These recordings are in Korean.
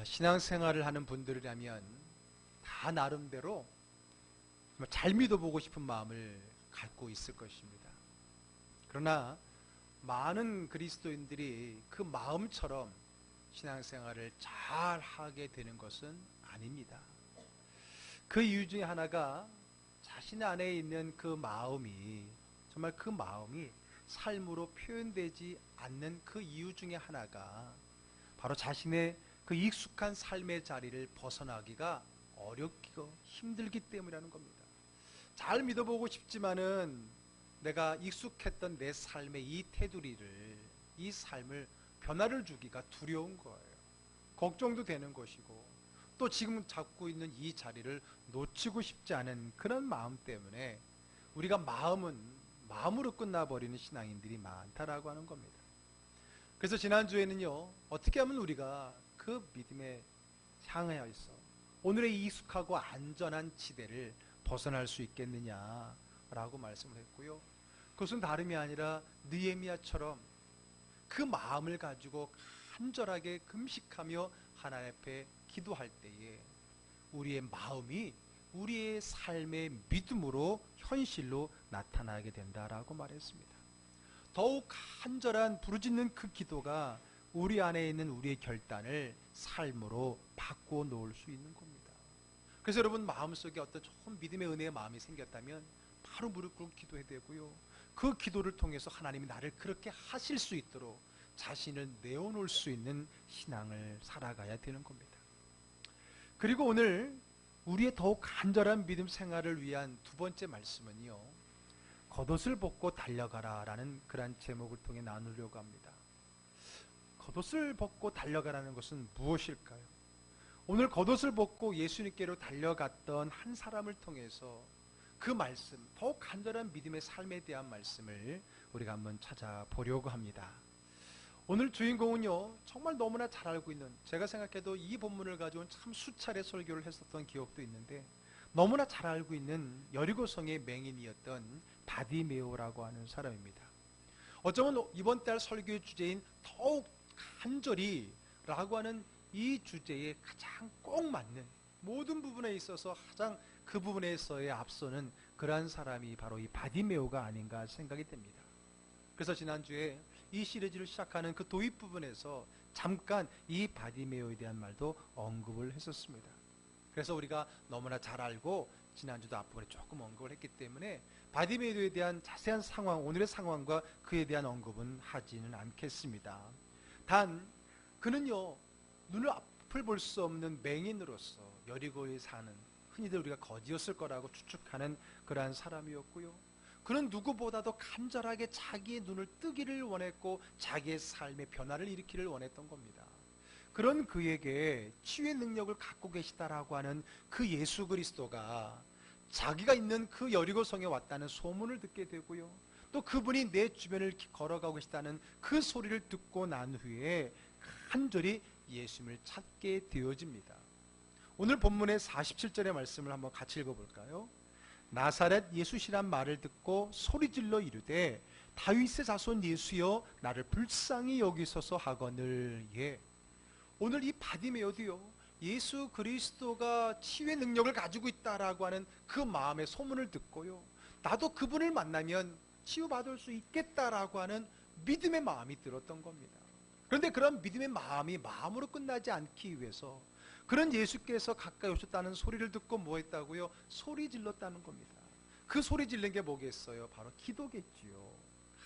신앙생활을 하는 분들이라면 다 나름대로 정말 잘 믿어보고 싶은 마음을 갖고 있을 것입니다. 그러나 많은 그리스도인들이 그 마음처럼 신앙생활을 잘 하게 되는 것은 아닙니다. 그 이유 중에 하나가 자신 안에 있는 그 마음이, 정말 그 마음이 삶으로 표현되지 않는 그 이유 중에 하나가 바로 자신의 그 익숙한 삶의 자리를 벗어나기가 어렵고 힘들기 때문이라는 겁니다. 잘 믿어보고 싶지만은 내가 익숙했던 내 삶의 이 테두리를, 이 삶을 변화를 주기가 두려운 거예요. 걱정도 되는 것이고, 또 지금 잡고 있는 이 자리를 놓치고 싶지 않은 그런 마음 때문에 우리가 마음으로 끝나버리는 신앙인들이 많다라고 하는 겁니다. 그래서 지난주에는요, 어떻게 하면 우리가 그 믿음에 향하여 있어 오늘의 익숙하고 안전한 지대를 벗어날 수 있겠느냐라고 말씀을 했고요. 그것은 다름이 아니라 느헤미야처럼 그 마음을 가지고 간절하게 금식하며 하나님 앞에 기도할 때에 우리의 마음이 우리의 삶의 믿음으로 현실로 나타나게 된다라고 말했습니다. 더욱 간절한 부르짖는 그 기도가 우리 안에 있는 우리의 결단을 삶으로 바꾸어 놓을 수 있는 겁니다. 그래서 여러분 마음속에 어떤 좋은 믿음의 은혜의 마음이 생겼다면 바로 무릎 꿇고 기도해야 되고요. 그 기도를 통해서 하나님이 나를 그렇게 하실 수 있도록 자신을 내어놓을 수 있는 신앙을 살아가야 되는 겁니다. 그리고 오늘 우리의 더욱 간절한 믿음 생활을 위한 두 번째 말씀은요, 겉옷을 벗고 달려가라 라는 그런 제목을 통해 나누려고 합니다. 겉옷을 벗고 달려가라는 것은 무엇일까요? 오늘 겉옷을 벗고 예수님께로 달려갔던 한 사람을 통해서 그 말씀, 더욱 간절한 믿음의 삶에 대한 말씀을 우리가 한번 찾아보려고 합니다. 오늘 주인공은요, 정말 너무나 잘 알고 있는, 제가 생각해도 이 본문을 가지고 참 수차례 설교를 했었던 기억도 있는데 너무나 잘 알고 있는 여리고성의 맹인이었던 바디메오라고 하는 사람입니다. 어쩌면 이번 달 설교의 주제인 더욱 간절히 라고 하는 이 주제에 가장 꼭 맞는, 모든 부분에 있어서 가장 그 부분에서의 앞서는 그러한 사람이 바로 이 바디메오가 아닌가 생각이 됩니다. 그래서 지난주에 이 시리즈를 시작하는 그 도입 부분에서 잠깐 이 바디메오에 대한 말도 언급을 했었습니다. 그래서 우리가 너무나 잘 알고 지난주도 앞부분에 조금 언급을 했기 때문에 바디메오에 대한 자세한 상황, 오늘의 상황과 그에 대한 언급은 하지는 않겠습니다. 단 그는요, 눈을 앞을 볼 수 없는 맹인으로서 여리고에 사는, 흔히들 우리가 거지였을 거라고 추측하는 그러한 사람이었고요. 그는 누구보다도 간절하게 자기의 눈을 뜨기를 원했고 자기의 삶의 변화를 일으키기를 원했던 겁니다. 그런 그에게 치유의 능력을 갖고 계시다라고 하는 그 예수 그리스도가 자기가 있는 그 여리고성에 왔다는 소문을 듣게 되고요. 또 그분이 내 주변을 걸어가고 계시다는 그 소리를 듣고 난 후에 간절히 예수님을 찾게 되어집니다. 오늘 본문의 47절의 말씀을 한번 같이 읽어볼까요? 나사렛 예수시란 말을 듣고 소리질러 이르되 다윗의 자손 예수여 나를 불쌍히 여기소서 하거늘. 예. 오늘 이 바디메오도요, 예수 그리스도가 치유의 능력을 가지고 있다라고 하는 그 마음의 소문을 듣고요, 나도 그분을 만나면 치유받을 수 있겠다라고 하는 믿음의 마음이 들었던 겁니다. 그런데 그런 믿음의 마음이 마음으로 끝나지 않기 위해서 그런 예수께서 가까이 오셨다는 소리를 듣고 뭐 했다고요? 소리 질렀다는 겁니다. 그 소리 질른 게 뭐겠어요? 바로 기도겠지요.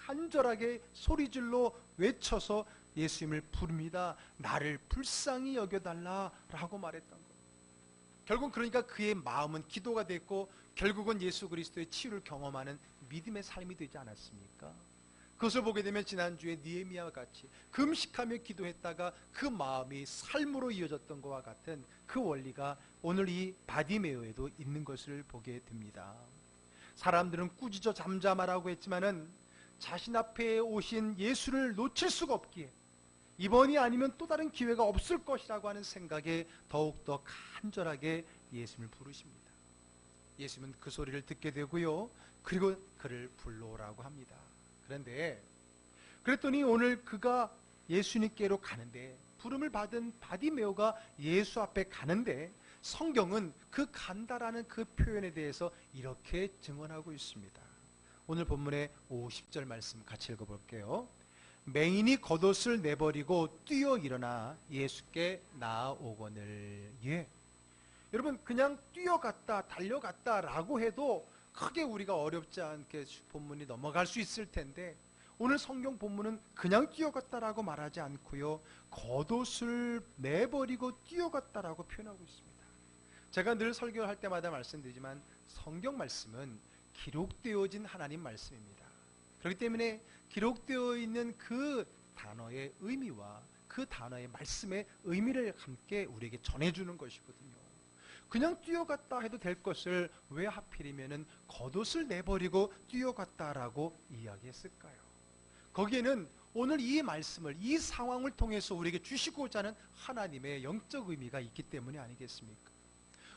간절하게 소리질러 외쳐서 예수님을 부릅니다. 나를 불쌍히 여겨달라라고 말했던 거예요. 결국 그러니까 그의 마음은 기도가 됐고 결국은 예수 그리스도의 치유를 경험하는 믿음의 삶이 되지 않았습니까? 그것을 보게 되면 지난주에 느헤미야와 같이 금식하며 기도했다가 그 마음이 삶으로 이어졌던 것과 같은 그 원리가 오늘 이 바디메오에도 있는 것을 보게 됩니다. 사람들은 꾸짖어 잠잠하라고 했지만은 자신 앞에 오신 예수를 놓칠 수가 없기에 이번이 아니면 또 다른 기회가 없을 것이라고 하는 생각에 더욱더 간절하게 예수님을 부르십니다. 예수님은 그 소리를 듣게 되고요, 그리고 그를 불러오라고 합니다. 그런데 그랬더니 오늘 그가 예수님께로 가는데, 부름을 받은 바디메오가 예수 앞에 가는데, 성경은 그 간다라는 그 표현에 대해서 이렇게 증언하고 있습니다. 오늘 본문의 50절 말씀 같이 읽어볼게요. 맹인이 겉옷을 내버리고 뛰어 일어나 예수께 나아오거늘. 예. 여러분, 그냥 뛰어갔다 달려갔다 라고 해도 크게 우리가 어렵지 않게 본문이 넘어갈 수 있을 텐데, 오늘 성경 본문은 그냥 뛰어갔다라고 말하지 않고요, 겉옷을 내버리고 뛰어갔다라고 표현하고 있습니다. 제가 늘 설교할 때마다 말씀드리지만 성경 말씀은 기록되어진 하나님 말씀입니다. 그렇기 때문에 기록되어 있는 그 단어의 의미와 그 단어의 말씀의 의미를 함께 우리에게 전해주는 것이거든요. 그냥 뛰어갔다 해도 될 것을 왜 하필이면 겉옷을 내버리고 뛰어갔다라고 이야기했을까요? 거기에는 오늘 이 말씀을, 이 상황을 통해서 우리에게 주시고자 하는 하나님의 영적 의미가 있기 때문이 아니겠습니까?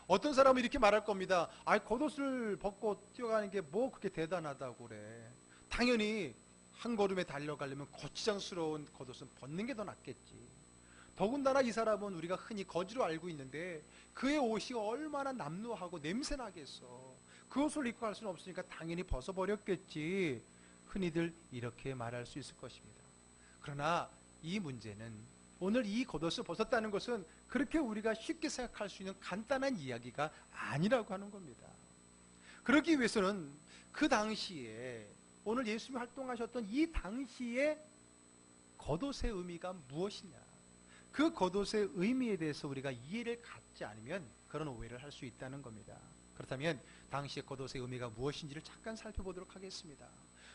어떤 사람은 이렇게 말할 겁니다. 겉옷을 벗고 뛰어가는 게 뭐 그렇게 대단하다고 그래. 당연히 한 걸음에 달려가려면 거추장스러운 겉옷은 벗는 게 더 낫겠지. 더군다나 이 사람은 우리가 흔히 거지로 알고 있는데 그의 옷이 얼마나 남루하고 냄새나겠어. 그 옷을 입고 갈 수는 없으니까 당연히 벗어버렸겠지. 흔히들 이렇게 말할 수 있을 것입니다. 그러나 이 문제는, 오늘 이 겉옷을 벗었다는 것은 그렇게 우리가 쉽게 생각할 수 있는 간단한 이야기가 아니라고 하는 겁니다. 그러기 위해서는 그 당시에, 오늘 예수님이 활동하셨던 이 당시에 겉옷의 의미가 무엇이냐, 그 겉옷의 의미에 대해서 우리가 이해를 갖지 않으면 그런 오해를 할 수 있다는 겁니다. 그렇다면 당시의 겉옷의 의미가 무엇인지를 잠깐 살펴보도록 하겠습니다.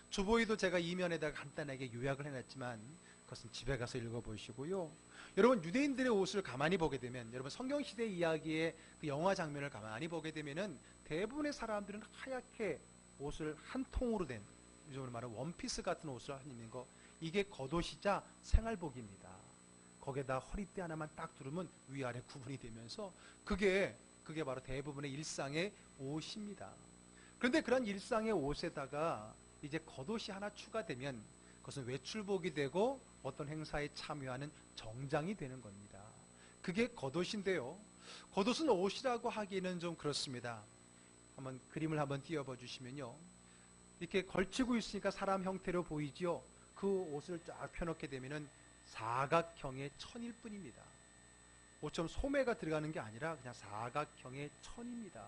주보에도 제가 이면에다가 간단하게 요약을 해놨지만 그것은 집에 가서 읽어보시고요. 여러분, 유대인들의 옷을 가만히 보게 되면, 여러분 성경시대 이야기의 그 영화 장면을 가만히 보게 되면은 대부분의 사람들은 하얗게 옷을 한 통으로 된, 요즘으로 말하면 원피스 같은 옷을 입는 거, 이게 겉옷이자 생활복입니다. 거기에다 허리띠 하나만 딱 두르면 위아래 구분이 되면서 그게 바로 대부분의 일상의 옷입니다. 그런데 그런 일상의 옷에다가 이제 겉옷이 하나 추가되면 그것은 외출복이 되고 어떤 행사에 참여하는 정장이 되는 겁니다. 그게 겉옷인데요, 겉옷은 옷이라고 하기는 좀 그렇습니다. 한번 그림을 한번 띄워봐 주시면요, 이렇게 걸치고 있으니까 사람 형태로 보이죠. 그 옷을 쫙 펴놓게 되면은 사각형의 천일 뿐입니다. 옷처럼 소매가 들어가는 게 아니라 그냥 사각형의 천입니다.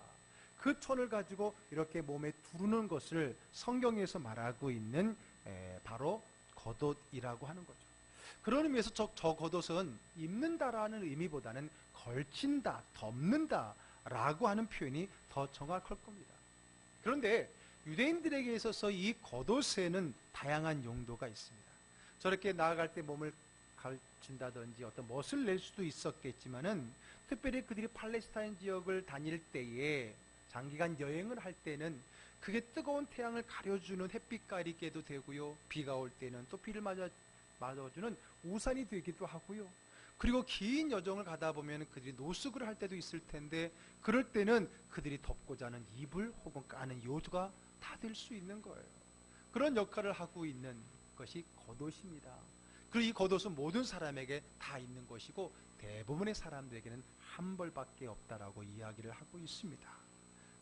그 천을 가지고 이렇게 몸에 두르는 것을 성경에서 말하고 있는 바로 겉옷이라고 하는 거죠. 그런 의미에서 저 겉옷은 입는다라는 의미보다는 걸친다, 덮는다 라고 하는 표현이 더 정확할 겁니다. 그런데 유대인들에게 있어서 이 겉옷에는 다양한 용도가 있습니다. 저렇게 나아갈 때 몸을 걸친다든지 어떤 멋을 낼 수도 있었겠지만은, 특별히 그들이 팔레스타인 지역을 다닐 때에 장기간 여행을 할 때는 그게 뜨거운 태양을 가려주는 햇빛 가리개도 되고요, 비가 올 때는 또 비를 맞아주는 우산이 되기도 하고요. 그리고 긴 여정을 가다 보면 그들이 노숙을 할 때도 있을 텐데, 그럴 때는 그들이 덮고자 하는 이불 혹은 까는 요조가 다 될 수 있는 거예요. 그런 역할을 하고 있는 것이 겉옷입니다. 그리고 이 겉옷은 모든 사람에게 다 있는 것이고 대부분의 사람들에게는 한 벌밖에 없다라고 이야기를 하고 있습니다.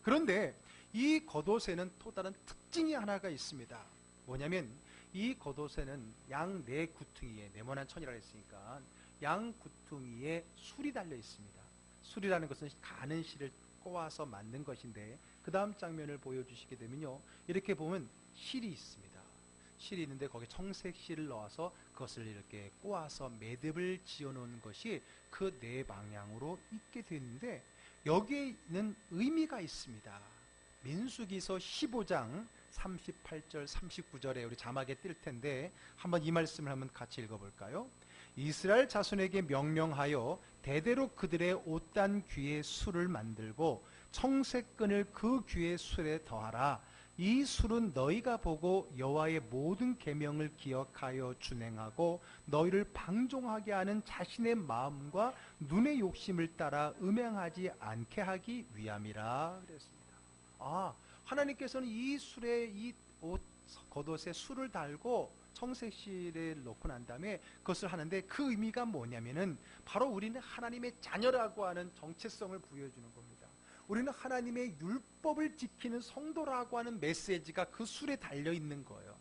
그런데 이 겉옷에는 또 다른 특징이 하나가 있습니다. 뭐냐면 이 겉옷에는 양 네 구퉁이에, 네모난 천이라고 했으니까 양 구퉁이에 술이 달려 있습니다. 술이라는 것은 가는 실을 꼬아서 만든 것인데, 그 다음 장면을 보여주시게 되면요, 이렇게 보면 실이 있습니다. 실이 있는데 거기에 청색 실을 넣어서 그것을 이렇게 꼬아서 매듭을 지어놓은 것이 그 네 방향으로 있게 되는데, 여기에 있는 의미가 있습니다. 민수기서 15장 38절 39절에 우리 자막에 뜰 텐데 한번 이 말씀을 한번 같이 읽어볼까요? 이스라엘 자손에게 명령하여 대대로 그들의 옷단 귀에 술을 만들고 청색끈을 그 귀의 술에 더하라. 이 술은 너희가 보고 여호와의 모든 계명을 기억하여 준행하고 너희를 방종하게 하는 자신의 마음과 눈의 욕심을 따라 음행하지 않게 하기 위함이라 그랬습니다. 하나님께서는 이 술에, 이 옷 겉옷에 술을 달고 청색실에 놓고 난 다음에 그것을 하는데 그 의미가 뭐냐면은 바로 우리는 하나님의 자녀라고 하는 정체성을 부여해주는 겁니다. 우리는 하나님의 율법을 지키는 성도라고 하는 메시지가 그 술에 달려있는 거예요.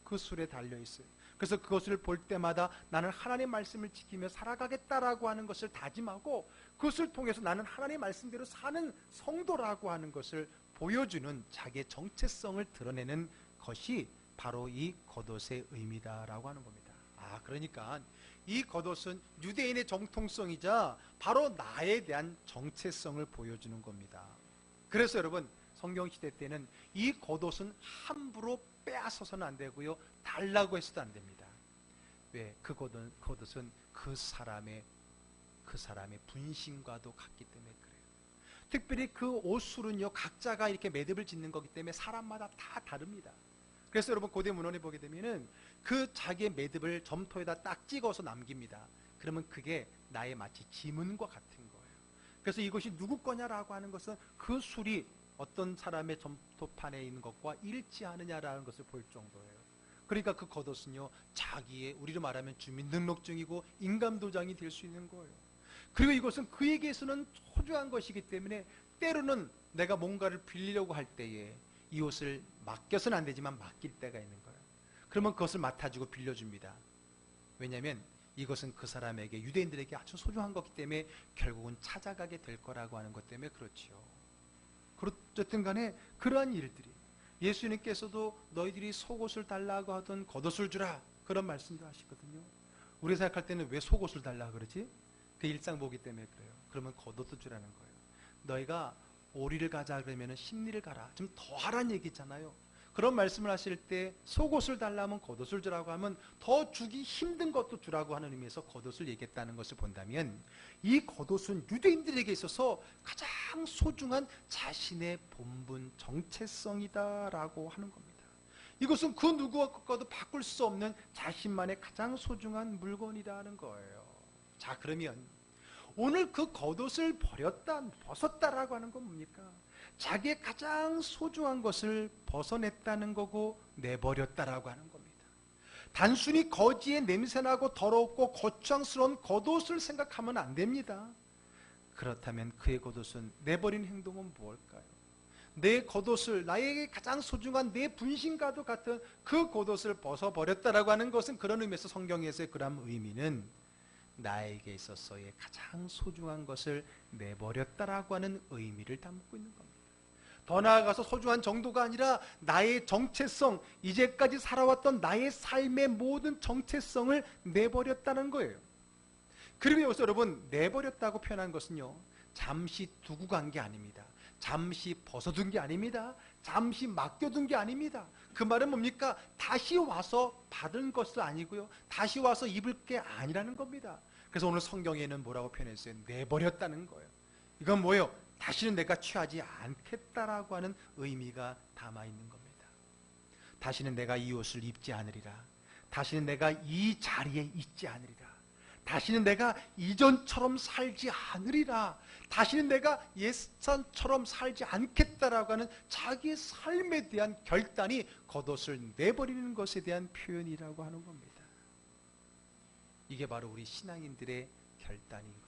그 술에 달려있어요. 그래서 그것을 볼 때마다 나는 하나님의 말씀을 지키며 살아가겠다라고 하는 것을 다짐하고 그것을 통해서 나는 하나님의 말씀대로 사는 성도라고 하는 것을 보여주는 자기의 정체성을 드러내는 것이 바로 이 겉옷의 의미다라고 하는 겁니다. 그러니까 이 겉옷은 유대인의 정통성이자 바로 나에 대한 정체성을 보여주는 겁니다. 그래서 여러분 성경시대 때는 이 겉옷은 함부로 빼앗아서는 안 되고요, 달라고 해서도 안 됩니다. 왜? 그 겉옷은 그 사람의 분신과도 같기 때문에 그래요. 특별히 그 옷술은요, 각자가 이렇게 매듭을 짓는 거기 때문에 사람마다 다 다릅니다. 그래서 여러분 고대 문헌에 보게 되면은 그 자기의 매듭을 점토에다 딱 찍어서 남깁니다. 그러면 그게 나의 마치 지문과 같은 거예요. 그래서 이것이 누구 거냐라고 하는 것은 그 술이 어떤 사람의 점토판에 있는 것과 일치하느냐라는 것을 볼 정도예요. 그러니까 그 겉옷은요, 자기의, 우리로 말하면 주민등록증이고 인감도장이 될 수 있는 거예요. 그리고 이것은 그에게서는 소중한 것이기 때문에 때로는 내가 뭔가를 빌리려고 할 때에 이 옷을 맡겨서는 안 되지만 맡길 때가 있는 거예요. 그러면 그것을 맡아주고 빌려줍니다. 왜냐하면 이것은 그 사람에게, 유대인들에게 아주 소중한 것이기 때문에 결국은 찾아가게 될 거라고 하는 것 때문에 그렇지요. 어쨌든 간에 그러한 일들이, 예수님께서도 너희들이 속옷을 달라고 하던 겉옷을 주라, 그런 말씀도 하시거든요. 우리 생각할 때는 왜 속옷을 달라 그러지? 그 일상 보기 때문에 그래요. 그러면 겉옷도 주라는 거예요. 너희가 오리를 가자 그러면 십리를 가라, 좀 더 하라는 얘기잖아요. 그런 말씀을 하실 때 속옷을 달라면 겉옷을 주라고 하면 더 주기 힘든 것도 주라고 하는 의미에서 겉옷을 얘기했다는 것을 본다면, 이 겉옷은 유대인들에게 있어서 가장 소중한 자신의 본분 정체성이다라고 하는 겁니다. 이것은 그 누구와도 바꿀 수 없는 자신만의 가장 소중한 물건이라는 거예요. 자, 그러면 오늘 그 겉옷을 벗었다라고 하는 건 뭡니까? 자기의 가장 소중한 것을 벗어냈다는 거고 내버렸다라고 하는 겁니다. 단순히 거지에 냄새나고 더럽고 거추장스러운 겉옷을 생각하면 안 됩니다. 그렇다면 그의 겉옷은, 내버린 행동은 무엇일까요? 내 겉옷을, 나에게 가장 소중한 내 분신과도 같은 그 겉옷을 벗어버렸다라고 하는 것은, 그런 의미에서 성경에서의 그런 의미는 나에게 있어서의 가장 소중한 것을 내버렸다라고 하는 의미를 담고 있는 겁니다. 더 나아가서 소중한 정도가 아니라 나의 정체성, 이제까지 살아왔던 나의 삶의 모든 정체성을 내버렸다는 거예요. 그리고 여기서 여러분, 내버렸다고 표현한 것은요, 잠시 두고 간 게 아닙니다. 잠시 벗어둔 게 아닙니다. 잠시 맡겨둔 게 아닙니다. 그 말은 뭡니까? 다시 와서 받은 것도 아니고요, 다시 와서 입을 게 아니라는 겁니다. 그래서 오늘 성경에는 뭐라고 표현했어요? 내버렸다는 거예요. 이건 뭐예요? 다시는 내가 취하지 않겠다라고 하는 의미가 담아있는 겁니다. 다시는 내가 이 옷을 입지 않으리라. 다시는 내가 이 자리에 있지 않으리라. 다시는 내가 이전처럼 살지 않으리라. 다시는 내가 옛사람처럼 살지 않겠다라고 하는 자기의 삶에 대한 결단이 겉옷을 내버리는 것에 대한 표현이라고 하는 겁니다. 이게 바로 우리 신앙인들의 결단인 거예요.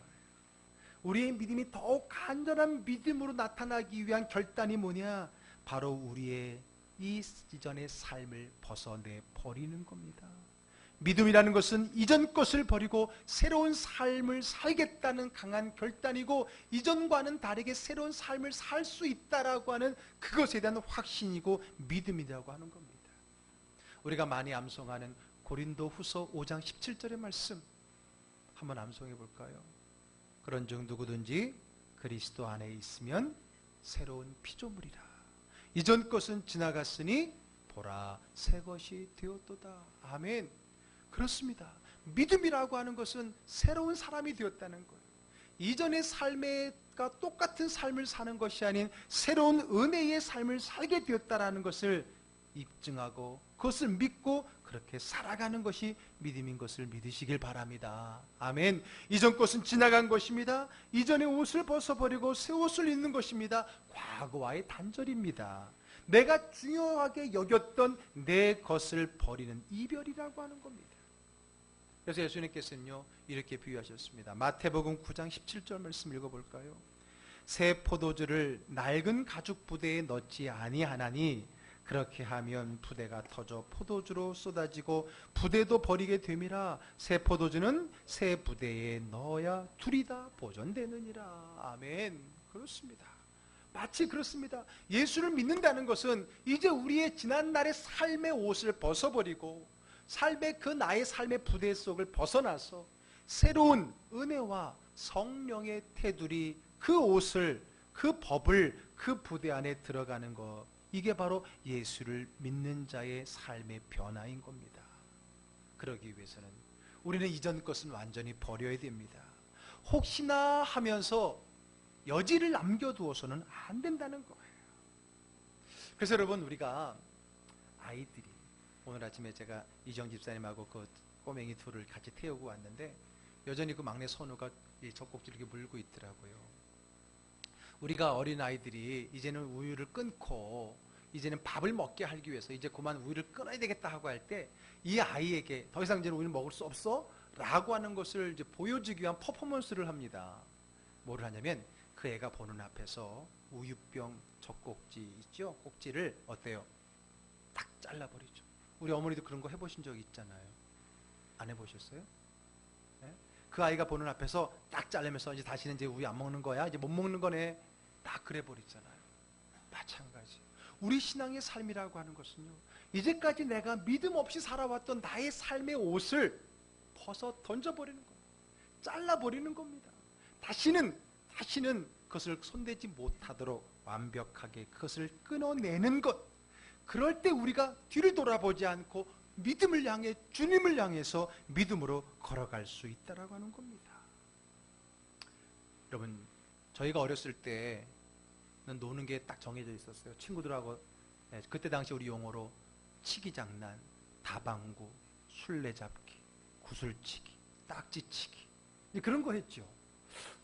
우리의 믿음이 더욱 간절한 믿음으로 나타나기 위한 결단이 뭐냐? 바로 우리의 이 이전의 삶을 벗어내 버리는 겁니다. 믿음이라는 것은 이전 것을 버리고 새로운 삶을 살겠다는 강한 결단이고, 이전과는 다르게 새로운 삶을 살 수 있다라고 하는 그것에 대한 확신이고 믿음이라고 하는 겁니다. 우리가 많이 암송하는 고린도후서 5장 17절의 말씀 한번 암송해 볼까요? 그런즉 누구든지 그리스도 안에 있으면 새로운 피조물이라. 이전 것은 지나갔으니 보라 새 것이 되었도다. 아멘. 그렇습니다. 믿음이라고 하는 것은 새로운 사람이 되었다는 거예요. 이전의 삶과 똑같은 삶을 사는 것이 아닌 새로운 은혜의 삶을 살게 되었다라는 것을 입증하고 그것을 믿고 그렇게 살아가는 것이 믿음인 것을 믿으시길 바랍니다. 아멘. 이전 것은 지나간 것입니다. 이전의 옷을 벗어버리고 새 옷을 입는 것입니다. 과거와의 단절입니다. 내가 중요하게 여겼던 내 것을 버리는 이별이라고 하는 겁니다. 그래서 예수님께서는요 이렇게 비유하셨습니다. 마태복음 9장 17절 말씀 읽어볼까요? 새 포도주를 낡은 가죽 부대에 넣지 아니하나니 그렇게 하면 부대가 터져 포도주로 쏟아지고 부대도 버리게 됨이라. 새 포도주는 새 부대에 넣어야 둘이 다 보존되느니라. 아멘. 그렇습니다. 마치 그렇습니다. 예수를 믿는다는 것은 이제 우리의 지난날의 삶의 옷을 벗어버리고 삶의 그 나의 삶의 부대 속을 벗어나서 새로운 은혜와 성령의 테두리, 그 옷을, 그 법을 그 부대 안에 들어가는 것, 이게 바로 예수를 믿는 자의 삶의 변화인 겁니다. 그러기 위해서는 우리는 이전 것은 완전히 버려야 됩니다. 혹시나 하면서 여지를 남겨두어서는 안 된다는 거예요. 그래서 여러분, 우리가 아이들이, 오늘 아침에 제가 이정 집사님하고 그 꼬맹이 둘을 같이 태우고 왔는데 여전히 그 막내 선우가 이 젖꼭지를 이렇게 물고 있더라고요. 우리가 어린 아이들이 이제는 우유를 끊고 이제는 밥을 먹게 하기 위해서 이제 그만 우유를 끊어야 되겠다 하고 할 때 이 아이에게 더 이상 이제는 우유를 먹을 수 없어 라고 하는 것을 이제 보여주기 위한 퍼포먼스를 합니다. 뭐를 하냐면 그 애가 보는 앞에서 우유병 젖꼭지 있죠? 꼭지를 어때요? 딱 잘라버리죠. 우리 어머니도 그런 거 해보신 적 있잖아요. 안 해보셨어요? 네? 그 아이가 보는 앞에서 딱 자르면서 이제 다시는 이제 우유 안 먹는 거야, 이제 못 먹는 거네, 딱 그래 버리잖아요. 마찬가지. 우리 신앙의 삶이라고 하는 것은요, 이제까지 내가 믿음 없이 살아왔던 나의 삶의 옷을 벗어 던져버리는 거예요. 잘라버리는 겁니다. 다시는 그것을 손대지 못하도록 완벽하게 그것을 끊어내는 것. 그럴 때 우리가 뒤를 돌아보지 않고 믿음을 향해, 주님을 향해서 믿음으로 걸어갈 수 있다라고 하는 겁니다. 여러분, 저희가 어렸을 때는 노는 게 딱 정해져 있었어요. 친구들하고. 그때 당시 우리 용어로 치기장난, 다방구, 술래잡기, 구슬치기, 딱지치기, 그런 거 했죠.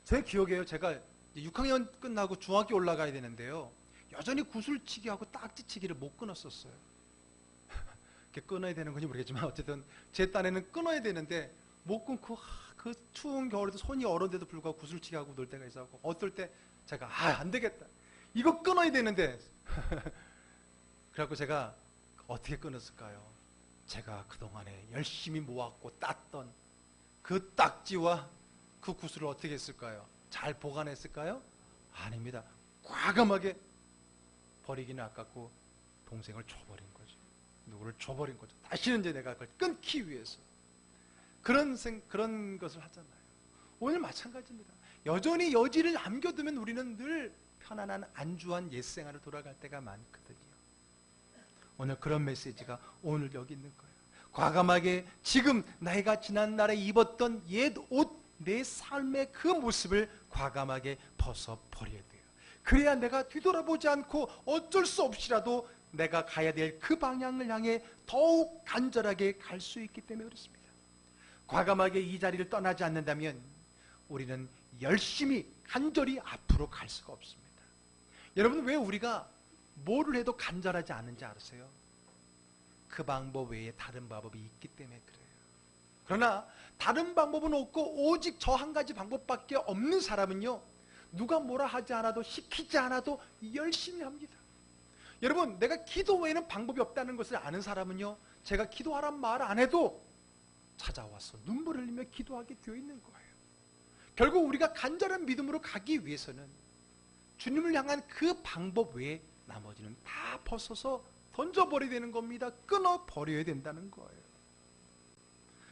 제 기억에요. 제가 6학년 끝나고 중학교 올라가야 되는데요, 여전히 구슬치기하고 딱지치기를 못 끊었었어요. 끊어야 되는 건지 모르겠지만 어쨌든 제 딴에는 끊어야 되는데 못 끊고 그 추운 겨울에도 손이 얼었는데도 불구하고 구슬치기하고 놀 때가 있었고, 어떨 때 제가 안 되겠다, 이거 끊어야 되는데 그래갖고 제가 어떻게 끊었을까요? 제가 그동안에 열심히 모았고 땄던 그 딱지와 그 구슬을 어떻게 했을까요? 잘 보관했을까요? 아닙니다. 과감하게 버리기는 아깝고 동생을 줘버린 거죠. 누구를 줘버린 거죠. 다시는 이제 내가 그걸 끊기 위해서 그런 것을 하잖아요. 오늘 마찬가지입니다. 여전히 여지를 남겨두면 우리는 늘 편안한 안주한 옛 생활을 돌아갈 때가 많거든요. 오늘 그런 메시지가 오늘 여기 있는 거예요. 과감하게 지금 내가 지난날에 입었던 옛 옷, 내 삶의 그 모습을 과감하게 벗어버려야 돼요. 그래야 내가 뒤돌아보지 않고 어쩔 수 없이라도 내가 가야 될 그 방향을 향해 더욱 간절하게 갈 수 있기 때문에 그렇습니다. 과감하게 이 자리를 떠나지 않는다면 우리는 열심히 간절히 앞으로 갈 수가 없습니다. 여러분, 왜 우리가 뭐를 해도 간절하지 않은지 아세요? 그 방법 외에 다른 방법이 있기 때문에 그래요. 그러나 다른 방법은 없고 오직 저 한 가지 방법밖에 없는 사람은요, 누가 뭐라 하지 않아도, 시키지 않아도 열심히 합니다. 여러분, 내가 기도 외에는 방법이 없다는 것을 아는 사람은요, 제가 기도하란 말 안 해도 찾아와서 눈물 흘리며 기도하게 되어 있는 거예요. 결국 우리가 간절한 믿음으로 가기 위해서는 주님을 향한 그 방법 외에 나머지는 다 벗어서 던져버려야 되는 겁니다. 끊어버려야 된다는 거예요.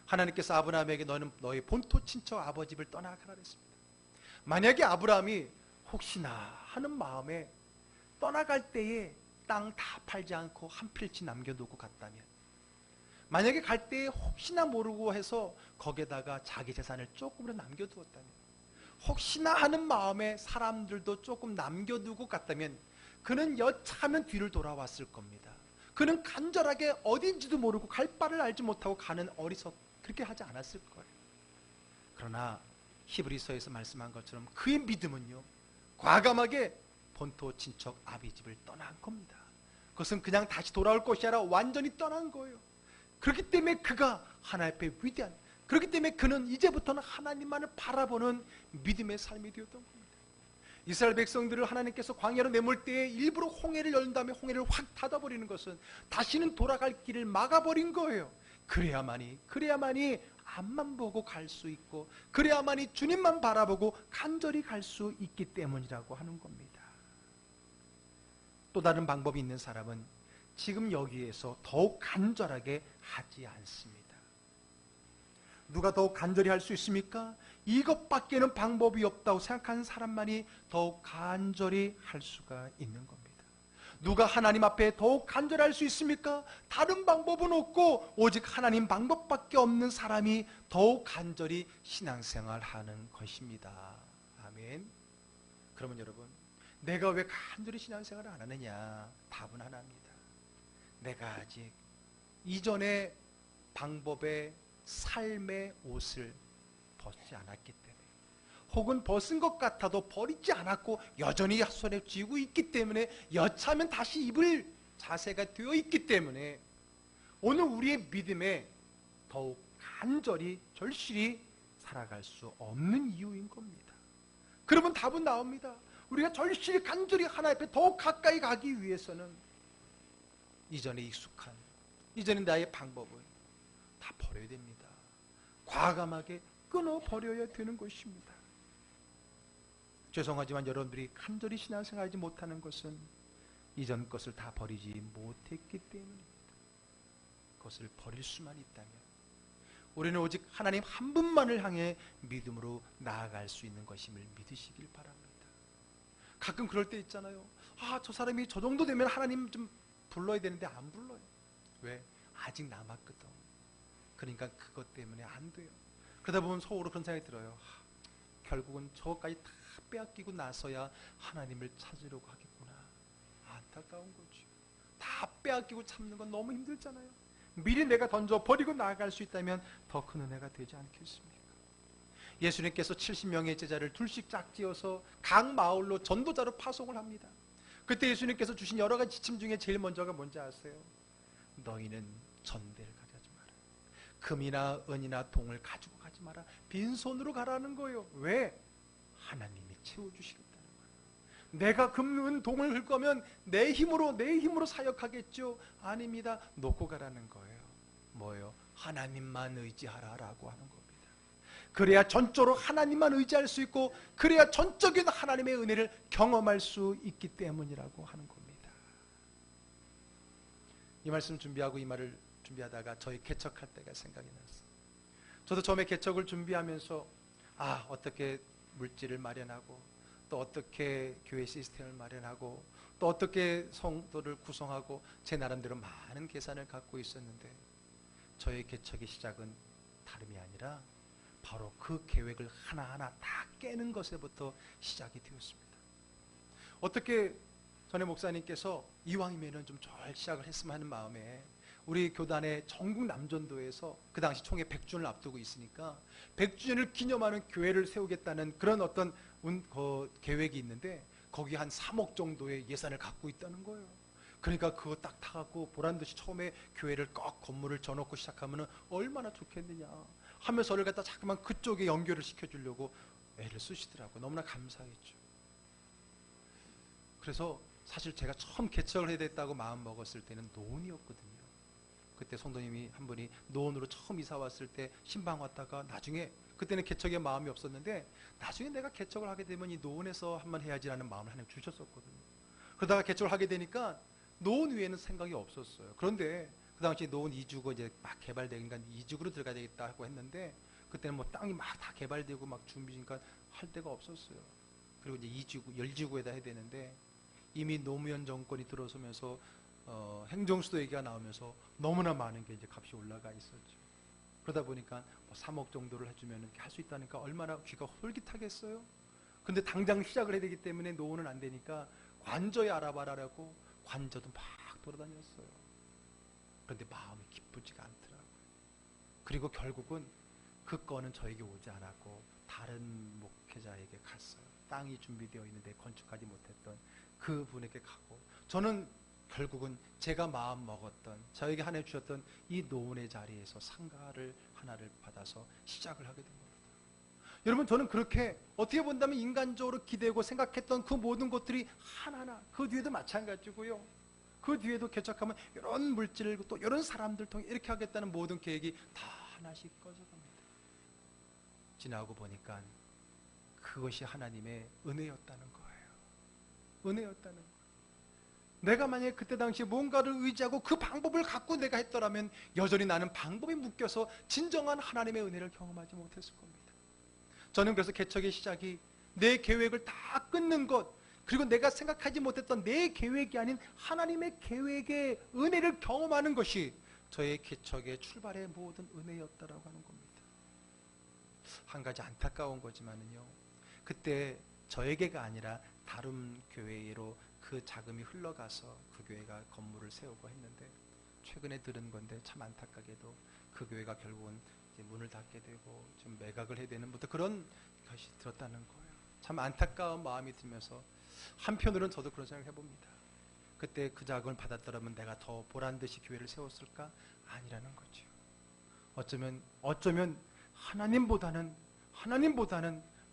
하나님께서 아브라함에게 너는 너의 본토 친척 아버지 집을 떠나가라 그랬습니다. 만약에 아브라함이 혹시나 하는 마음에 떠나갈 때에 땅 다 팔지 않고 한 필지 남겨두고 갔다면, 만약에 갈 때에 혹시나 모르고 해서 거기에다가 자기 재산을 조금이라도 남겨두었다면, 혹시나 하는 마음에 사람들도 조금 남겨두고 갔다면 그는 여차하면 뒤를 돌아왔을 겁니다. 그는 간절하게 어딘지도 모르고 갈 바를 알지 못하고 가는 어리석, 그렇게 하지 않았을 거예요. 그러나 히브리서에서 말씀한 것처럼 그의 믿음은요, 과감하게 본토 친척 아비 집을 떠난 겁니다. 그것은 그냥 다시 돌아올 것이 아니라 완전히 떠난 거예요. 그렇기 때문에 그가 하나님 앞에 위대한, 그렇기 때문에 그는 이제부터는 하나님만을 바라보는 믿음의 삶이 되었던 겁니다. 이스라엘 백성들을 하나님께서 광야로 내몰 때에 일부러 홍해를 연 다음에 홍해를 확 닫아버리는 것은 다시는 돌아갈 길을 막아버린 거예요. 그래야만이 앞만 보고 갈 수 있고, 그래야만이 주님만 바라보고 간절히 갈 수 있기 때문이라고 하는 겁니다. 또 다른 방법이 있는 사람은 지금 여기에서 더욱 간절하게 하지 않습니다. 누가 더욱 간절히 할 수 있습니까? 이것밖에는 방법이 없다고 생각하는 사람만이 더욱 간절히 할 수가 있는 겁니다. 누가 하나님 앞에 더욱 간절히 할 수 있습니까? 다른 방법은 없고 오직 하나님 방법밖에 없는 사람이 더욱 간절히 신앙생활하는 것입니다. 아멘. 그러면 여러분, 내가 왜 간절히 신앙생활을 안 하느냐? 답은 하나입니다. 내가 아직 이전의 방법의 삶의 옷을 벗지 않았기 때문에, 혹은 벗은 것 같아도 버리지 않았고 여전히 손에 쥐고 있기 때문에, 여차하면 다시 입을 자세가 되어 있기 때문에 오늘 우리의 믿음에 더욱 간절히 절실히 살아갈 수 없는 이유인 겁니다. 그러면 답은 나옵니다. 우리가 절실히 간절히 하나님 앞에 더욱 가까이 가기 위해서는 이전에 익숙한, 이전에 나의 방법을 다 버려야 됩니다. 과감하게 끊어버려야 되는 것입니다. 죄송하지만 여러분들이 간절히 신앙생활하지 못하는 것은 이전 것을 다 버리지 못했기 때문입니다. 그것을 버릴 수만 있다면 우리는 오직 하나님 한 분만을 향해 믿음으로 나아갈 수 있는 것임을 믿으시길 바랍니다. 가끔 그럴 때 있잖아요. 저 사람이 저 정도 되면 하나님 좀 불러야 되는데 안 불러요. 왜? 아직 남았거든. 그러니까 그것 때문에 안 돼요. 그러다 보면 속으로 그런 생각이 들어요. 결국은 저것까지 다 빼앗기고 나서야 하나님을 찾으려고 하겠구나. 안타까운 거죠. 다 빼앗기고 참는 건 너무 힘들잖아요. 미리 내가 던져버리고 나아갈 수 있다면 더 큰 은혜가 되지 않겠습니까? 예수님께서 70명의 제자를 둘씩 짝지어서 각 마을로 전도자로 파송을 합니다. 그때 예수님께서 주신 여러 가지 지침 중에 제일 먼저가 뭔지 아세요? 너희는 전대를 가져가지 마라. 금이나 은이나 동을 가지고 가지 마라. 빈손으로 가라는 거예요. 왜? 하나님이 채워주시겠다는 거예요. 내가 금, 은, 동을 할 거면 내 힘으로 사역하겠죠? 아닙니다. 놓고 가라는 거예요. 뭐예요? 하나님만 의지하라라고 하는 겁니다. 그래야 전적으로 하나님만 의지할 수 있고, 그래야 전적인 하나님의 은혜를 경험할 수 있기 때문이라고 하는 겁니다. 이 말씀 준비하고 이 말을 준비하다가 저희 개척할 때가 생각이 났어요. 저도 처음에 개척을 준비하면서 어떻게 물질을 마련하고, 또 어떻게 교회 시스템을 마련하고, 또 어떻게 성도를 구성하고, 제 나름대로 많은 계산을 갖고 있었는데, 저의 개척의 시작은 다름이 아니라 바로 그 계획을 하나하나 다 깨는 것에부터 시작이 되었습니다. 어떻게 전에 목사님께서 이왕이면 좀 잘 시작을 했으면 하는 마음에 우리 교단의 전국 남전도에서 그 당시 총회 100주년을 앞두고 있으니까 100주년을 기념하는 교회를 세우겠다는 그런 어떤 계획이 있는데, 거기 한 3억 정도의 예산을 갖고 있다는 거예요. 그러니까 그거 딱 타갖고 보란듯이 처음에 교회를 꼭 건물을 져놓고 시작하면 얼마나 좋겠느냐 하면서 저를 갖다 자꾸만 그쪽에 연결을 시켜주려고 애를 쓰시더라고요. 너무나 감사했죠. 그래서 사실 제가 처음 개척을 해야 됐다고 마음 먹었을 때는 노원이었거든요. 그때 성도님이 한 분이 노원으로 처음 이사 왔을 때 신방 왔다가, 나중에 그때는 개척에 마음이 없었는데 나중에 내가 개척을 하게 되면 이 노원에서 한번 해야지라는 마음을 하나님 주셨었거든요. 그러다가 개척을 하게 되니까 노원 위에는 생각이 없었어요. 그런데 그 당시 노원 2주고 이제 막 개발되니까 2주구로 들어가야 되겠다고 했는데, 그때는 뭐 땅이 막 다 개발되고 막 준비니까 할 데가 없었어요. 그리고 이제 2주구, 10주구에다 해야 되는데, 이미 노무현 정권이 들어서면서 행정수도 얘기가 나오면서 너무나 많은 게 이제 값이 올라가 있었죠. 그러다 보니까 뭐 3억 정도를 해주면 이렇게 할 수 있다니까 얼마나 귀가 솔깃하겠어요. 근데 당장 시작을 해야 되기 때문에 노원은 안 되니까 관저에 알아봐라라고 관저도 막 돌아다녔어요. 그런데 마음이 기쁘지가 않더라고요. 그리고 결국은 그 건은 저에게 오지 않았고 다른 목회자에게 갔어요. 땅이 준비되어 있는데 건축하지 못했던 그 분에게 가고, 저는 결국은 제가 마음 먹었던, 저에게 하나님 주셨던 이 노은의 자리에서 상가를 하나를 받아서 시작을 하게 된 겁니다. 여러분, 저는 그렇게 어떻게 본다면 인간적으로 기대고 생각했던 그 모든 것들이 하나하나, 그 뒤에도 마찬가지고요, 그 뒤에도 개척하면 이런 물질을 또 이런 사람들 통해 이렇게 하겠다는 모든 계획이 다 하나씩 꺼져갑니다. 지나고 보니까 그것이 하나님의 은혜였다는 거예요. 은혜였다는 거예요. 내가 만약에 그때 당시에 뭔가를 의지하고 그 방법을 갖고 내가 했더라면 여전히 나는 방법에 묶여서 진정한 하나님의 은혜를 경험하지 못했을 겁니다. 저는 그래서 개척의 시작이 내 계획을 다 끊는 것, 그리고 내가 생각하지 못했던 내 계획이 아닌 하나님의 계획의 은혜를 경험하는 것이 저의 개척의 출발의 모든 은혜였다라고 하는 겁니다. 한 가지 안타까운 거지만은요, 그때 저에게가 아니라 다른 교회로 그 자금이 흘러가서 그 교회가 건물을 세우고 했는데, 최근에 들은 건데 참 안타깝게도 그 교회가 결국은 이제 문을 닫게 되고 좀 매각을 해야 되는 그런 것이 들었다는 거예요. 참 안타까운 마음이 들면서 한편으로는 저도 그런 생각을 해봅니다. 그때 그 자금을 받았더라면 내가 더 보란듯이 교회를 세웠을까? 아니라는 거죠. 어쩌면 하나님보다는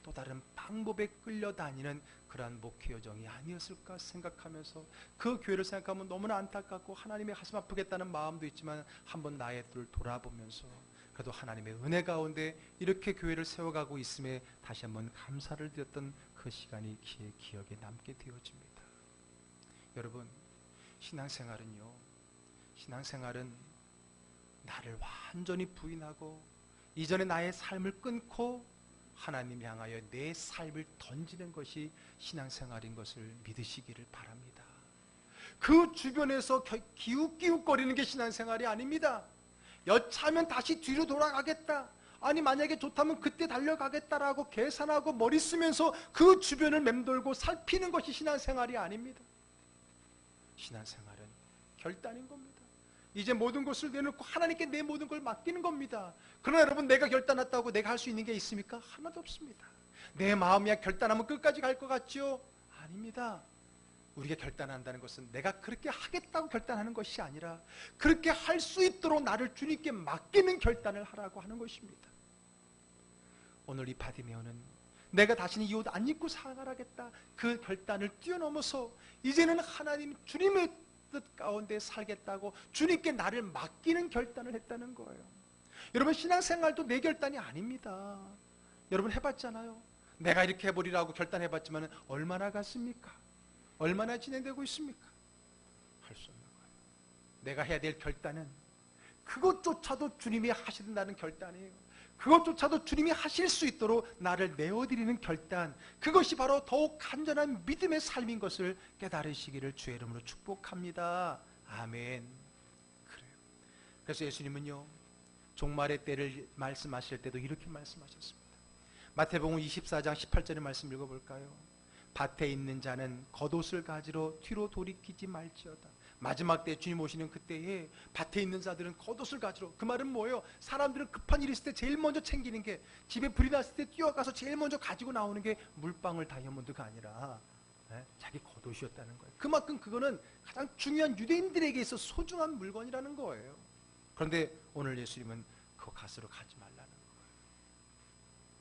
또 다른 방법에 끌려다니는 그러한 목회 여정이 아니었을까 생각하면서 그 교회를 생각하면 너무나 안타깝고 하나님의 가슴 아프겠다는 마음도 있지만 한번 나의 뜰 돌아보면서 그래도 하나님의 은혜 가운데 이렇게 교회를 세워가고 있음에 다시 한번 감사를 드렸던 그 시간이 기억에 남게 되어집니다. 여러분, 신앙생활은 나를 완전히 부인하고 이전에 나의 삶을 끊고 하나님 향하여 내 삶을 던지는 것이 신앙생활인 것을 믿으시기를 바랍니다. 그 주변에서 기웃기웃거리는 게 신앙생활이 아닙니다. 여차하면 다시 뒤로 돌아가겠다, 아니 만약에 좋다면 그때 달려가겠다라고 계산하고 머리 쓰면서 그 주변을 맴돌고 살피는 것이 신앙생활이 아닙니다. 신앙생활은 결단인 겁니다. 이제 모든 것을 내놓고 하나님께 내 모든 걸 맡기는 겁니다. 그러나 여러분, 내가 결단했다고 내가 할 수 있는 게 있습니까? 하나도 없습니다. 내 마음이야 결단하면 끝까지 갈 것 같지요? 아닙니다. 우리가 결단한다는 것은 내가 그렇게 하겠다고 결단하는 것이 아니라 그렇게 할 수 있도록 나를 주님께 맡기는 결단을 하라고 하는 것입니다. 오늘 이 바디메오는 내가 다시는 이 옷 안 입고 살아가겠다, 그 결단을 뛰어넘어서 이제는 하나님 주님의 뜻 가운데 살겠다고 주님께 나를 맡기는 결단을 했다는 거예요. 여러분, 신앙생활도 내 결단이 아닙니다. 여러분 해봤잖아요. 내가 이렇게 해버리라고 결단해봤지만 얼마나 갔습니까? 얼마나 진행되고 있습니까? 할 수 없는 거예요. 내가 해야 될 결단은 그것조차도 주님이 하신다는 결단이에요. 그것조차도 주님이 하실 수 있도록 나를 내어드리는 결단, 그것이 바로 더욱 간절한 믿음의 삶인 것을 깨달으시기를 주의 이름으로 축복합니다. 아멘. 그래요. 그래서 예수님은요, 종말의 때를 말씀하실 때도 이렇게 말씀하셨습니다. 마태복음 24장 18절의 말씀 읽어볼까요? 밭에 있는 자는 겉옷을 가지러 뒤로 돌이키지 말지어다. 마지막 때 주님 오시는 그때에 밭에 있는 자들은 겉옷을 가지러, 그 말은 뭐예요? 사람들은 급한 일이 있을 때 제일 먼저 챙기는 게, 집에 불이 났을 때 뛰어가서 제일 먼저 가지고 나오는 게 물방울 다이아몬드가 아니라 자기 겉옷이었다는 거예요. 그만큼 그거는 가장 중요한 유대인들에게 있어 소중한 물건이라는 거예요. 그런데 오늘 예수님은 그거 가지러 가지 말라는 거예요.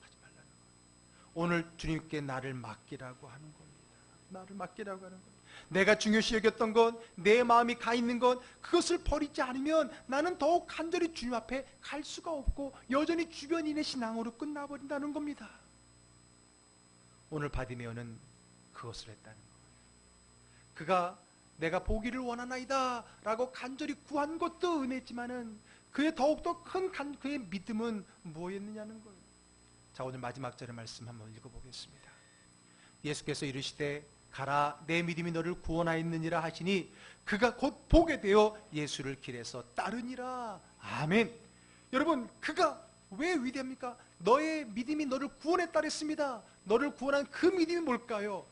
가지 말라는 거예요. 오늘 주님께 나를 맡기라고 하는 겁니다. 나를 맡기라고 하는 거예요. 내가 중요시 여겼던 것, 내 마음이 가 있는 것, 그것을 버리지 않으면 나는 더욱 간절히 주님 앞에 갈 수가 없고 여전히 주변인의 신앙으로 끝나버린다는 겁니다. 오늘 바디메오는 그것을 했다는 거예요. 그가 내가 보기를 원하나이다 라고 간절히 구한 것도 은혜지만은 그의 더욱더 큰 그의 믿음은 뭐였느냐는 거예요. 자, 오늘 마지막 절의 말씀 한번 읽어보겠습니다. 예수께서 이르시되 가라, 내 믿음이 너를 구원하였느니라 하시니 그가 곧 보게 되어 예수를 길에서 따르니라. 아멘. 여러분, 그가 왜 위대합니까? 너의 믿음이 너를 구원했다 그랬습니다. 너를 구원한 그 믿음이 뭘까요?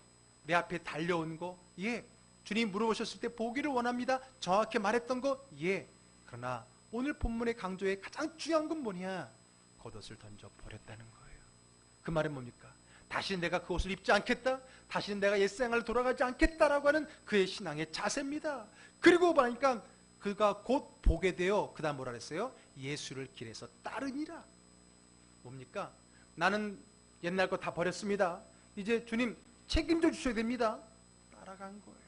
내 앞에 달려온 거, 예. 주님 물어보셨을 때 보기를 원합니다, 정확히 말했던 거, 예. 그러나 오늘 본문의 강조의 가장 중요한 건 뭐냐? 겉옷을 던져 버렸다는 거예요. 그 말은 뭡니까? 다시는 내가 그 옷을 입지 않겠다, 다시는 내가 옛생활로 돌아가지 않겠다라고 하는 그의 신앙의 자세입니다. 그리고 보니까 그가 곧 보게 되어 그 다음 뭐라 그랬어요? 예수를 길에서 따르니라. 뭡니까? 나는 옛날 거 다 버렸습니다. 이제 주님 책임져 주셔야 됩니다. 따라간 거예요.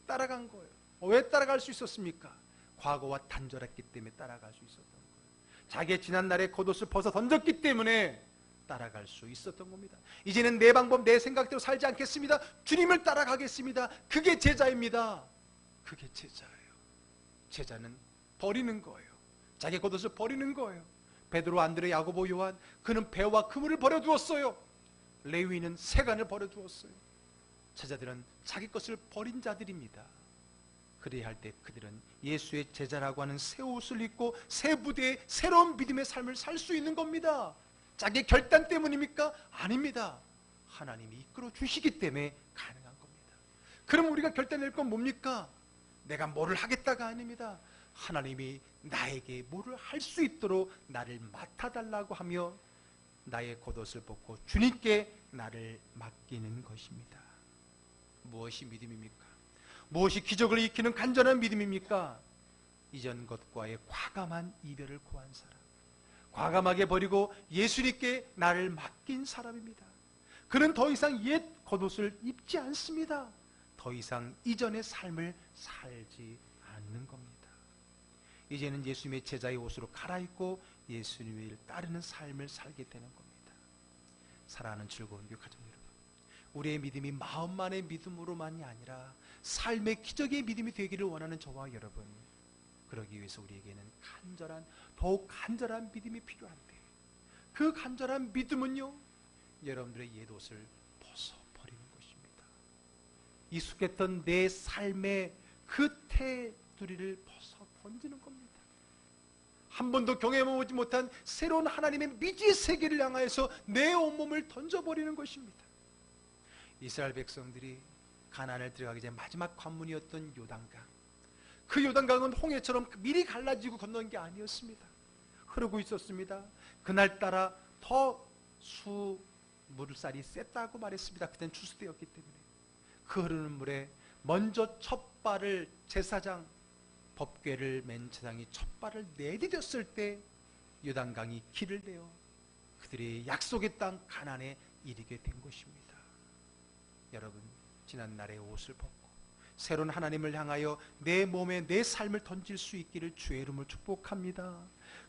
따라간 거예요. 왜 따라갈 수 있었습니까? 과거와 단절했기 때문에 따라갈 수 있었던 거예요. 자기의 지난날의 겉옷을 벗어 던졌기 때문에 따라갈 수 있었던 겁니다. 이제는 내 방법, 내 생각대로 살지 않겠습니다. 주님을 따라가겠습니다. 그게 제자입니다. 그게 제자예요. 제자는 버리는 거예요. 자기의 겉옷을 버리는 거예요. 베드로, 안드레, 야고보, 요한, 그는 배와 그물을 버려두었어요. 레위인은 세간을 버려두었어요. 제자들은 자기 것을 버린 자들입니다. 그래야 할 때 그들은 예수의 제자라고 하는 새 옷을 입고 새 부대의 새로운 믿음의 삶을 살 수 있는 겁니다. 자기의 결단 때문입니까? 아닙니다. 하나님이 이끌어 주시기 때문에 가능한 겁니다. 그럼 우리가 결단낼 건 뭡니까? 내가 뭐를 하겠다가 아닙니다. 하나님이 나에게 뭐를 할 수 있도록 나를 맡아달라고 하며 나의 겉옷을 벗고 주님께 나를 맡기는 것입니다. 무엇이 믿음입니까? 무엇이 기적을 일으키는 간절한 믿음입니까? 이전 것과의 과감한 이별을 고한 사람, 과감하게 버리고 예수님께 나를 맡긴 사람입니다. 그는 더 이상 옛 겉옷을 입지 않습니다. 더 이상 이전의 삶을 살지 않는 겁니다. 이제는 예수님의 제자의 옷으로 갈아입고 예수님을 따르는 삶을 살게 되는 겁니다. 사랑하는 즐거운 교회 가족 여러분, 우리의 믿음이 마음만의 믿음으로만이 아니라 삶의 기적의 믿음이 되기를 원하는 저와 여러분, 그러기 위해서 우리에게는 더욱 간절한 믿음이 필요한데, 그 간절한 믿음은요, 여러분들의 옛 옷을 벗어버리는 것입니다. 익숙했던 내 삶의 그 테두리를 벗어 던지는 겁니다. 한 번도 경험해보지 못한 새로운 하나님의 미지의 세계를 향하여서 내 온몸을 던져버리는 것입니다. 이스라엘 백성들이 가나안을 들어가기 전에 마지막 관문이었던 요단강, 그 요단강은 홍해처럼 미리 갈라지고 건너는 게 아니었습니다. 흐르고 있었습니다. 그날따라 더 물살이 셌다고 말했습니다. 그때는 추수되었기 때문에. 그 흐르는 물에 먼저 첫 발을 제사장, 법궤를 맨 제사장이 첫 발을 내디뎠을 때 요단강이 길을 내어 그들의 약속의 땅 가나안에 이르게 된 것입니다. 여러분, 지난 날의 옷을 벗고 새로운 하나님을 향하여 내 몸에 내 삶을 던질 수 있기를 주의 이름으로 축복합니다.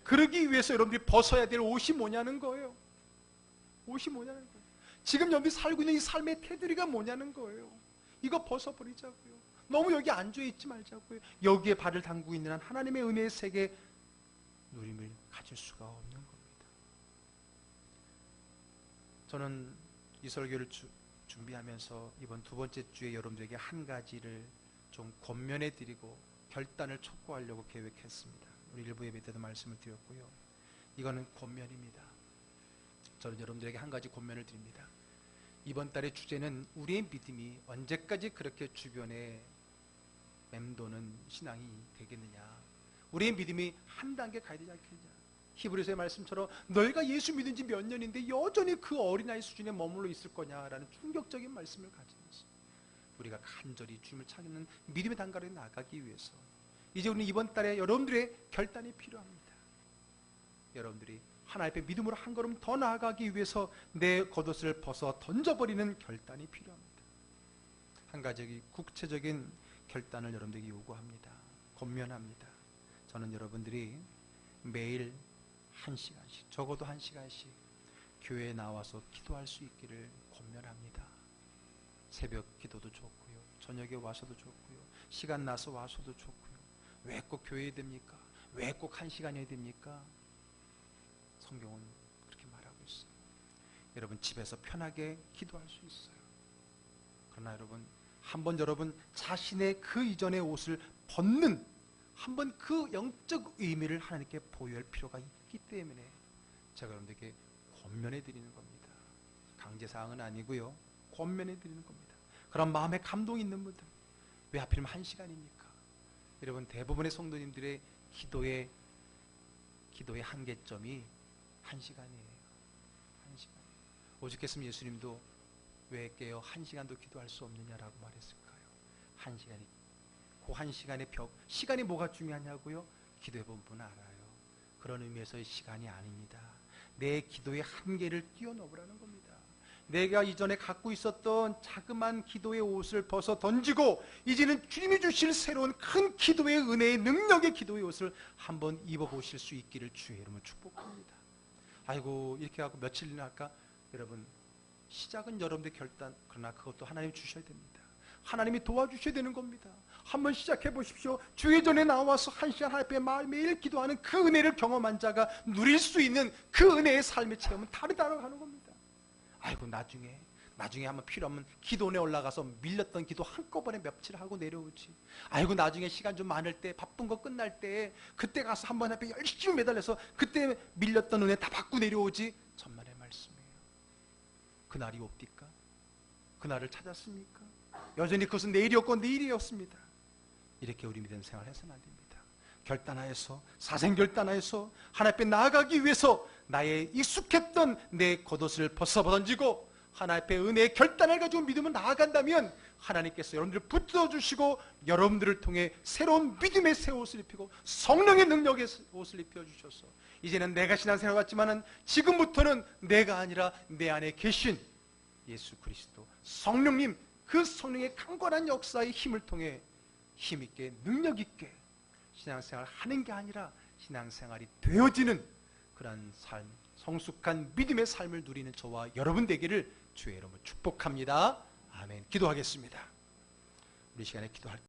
그러기 위해서 여러분들이 벗어야 될 옷이 뭐냐는 거예요. 옷이 뭐냐는 거예요. 지금 여러분이 살고 있는 이 삶의 테두리가 뭐냐는 거예요. 이거 벗어버리자고요. 너무 여기 앉아있지 말자고요. 여기에 발을 담그고 있는 한 하나님의 은혜의 세계 누림을 가질 수가 없는 겁니다. 저는 이 설교를 준비하면서 이번 두 번째 주에 여러분들에게 한 가지를 좀 권면해 드리고 결단을 촉구하려고 계획했습니다. 우리 일부 예배 때도 말씀을 드렸고요. 이거는 권면입니다. 저는 여러분들에게 한 가지 권면을 드립니다. 이번 달의 주제는 우리의 믿음이 언제까지 그렇게 주변에 맴도는 신앙이 되겠느냐, 우리의 믿음이 한 단계 가야 되지 않겠느냐. 히브리서의 말씀처럼 너희가 예수 믿은 지 몇 년인데 여전히 그 어린아이 수준에 머물러 있을 거냐라는 충격적인 말씀을 가지면서 우리가 간절히 주님을 찾는 믿음의 단계로 나가기 위해서 이제 우리는 이번 달에 여러분들의 결단이 필요합니다. 여러분들이 하나님 앞에 믿음으로 한 걸음 더 나아가기 위해서 내 겉옷을 벗어 던져버리는 결단이 필요합니다. 한 가지 구체적인 결단을 여러분들에게 요구합니다. 권면합니다. 저는 여러분들이 매일 1시간씩, 적어도 1시간씩 교회에 나와서 기도할 수 있기를 권면합니다. 새벽 기도도 좋고요, 저녁에 와서도 좋고요, 시간 나서 와서도 좋고요. 왜 꼭 교회에 됩니까? 왜 꼭 1시간이어야 됩니까? 성경은 그렇게 말하고 있어요. 여러분 집에서 편하게 기도할 수 있어요. 그러나 여러분, 한번 여러분 자신의 그 이전의 옷을 벗는 한번 그 영적 의미를 하나님께 보여할 필요가 있기 때문에 제가 여러분들에게 권면해 드리는 겁니다. 강제사항은 아니고요, 권면해 드리는 겁니다. 그런 마음에 감동이 있는 분들, 왜 하필이면 1시간입니까? 여러분, 대부분의 성도님들의 기도의 한계점이 1시간이에요. 1시간. 오죽했으면 예수님도 왜 깨어 1시간도 기도할 수 없느냐라고 말했을까요? 1시간이, 그 1시간의 벽, 시간이 뭐가 중요하냐고요? 기도해 본 분 알아요. 그런 의미에서의 시간이 아닙니다. 내 기도의 한계를 뛰어넘으라는 겁니다. 내가 이전에 갖고 있었던 자그만 기도의 옷을 벗어 던지고 이제는 주님이 주실 새로운 큰 기도의 은혜의 능력의 기도의 옷을 한번 입어보실 수 있기를 주의 이름으로 축복합니다. 아이고 이렇게 하고 며칠이나 할까? 여러분, 시작은 여러분들 결단, 그러나 그것도 하나님 주셔야 됩니다. 하나님이 도와주셔야 되는 겁니다. 한번 시작해 보십시오. 주의 전에 나와서 1시간 하나님 앞에 매일 기도하는 그 은혜를 경험한 자가 누릴 수 있는 그 은혜의 삶의 체험은 다르다고 하는 겁니다. 아이고 나중에 한번 필요하면 기도원에 올라가서 밀렸던 기도 한꺼번에 며칠 하고 내려오지. 아이고 나중에 시간 좀 많을 때, 바쁜 거 끝날 때 그때 가서 한번 앞에 열심히 매달려서 그때 밀렸던 은혜 다 받고 내려오지. 천만의 말씀이에요. 그날이 옵니까? 그날을 찾았습니까? 여전히 그것은 내일이었고 내일이었습니다. 이렇게 우리 믿음 생활 해서는 안 됩니다. 결단하여서, 사생결단하여서 하나님 앞에 나아가기 위해서 나의 익숙했던 내 겉옷을 벗어던지고 하나님 앞에 은혜의 결단을 가지고 믿음을 나아간다면 하나님께서 여러분들을 붙들어주시고 여러분들을 통해 새로운 믿음의 새 옷을 입히고 성령의 능력의 옷을 입혀주셔서 이제는 내가 신앙생활을 갖지만은 지금부터는 내가 아니라 내 안에 계신 예수 그리스도 성령님, 그 성령의 강건한 역사의 힘을 통해 힘있게 능력있게 신앙생활을 하는 게 아니라 신앙생활이 되어지는 그런 삶, 성숙한 믿음의 삶을 누리는 저와 여러분 되기를 주의 이름으로 축복합니다. 아멘. 기도하겠습니다. 우리 시간에 기도할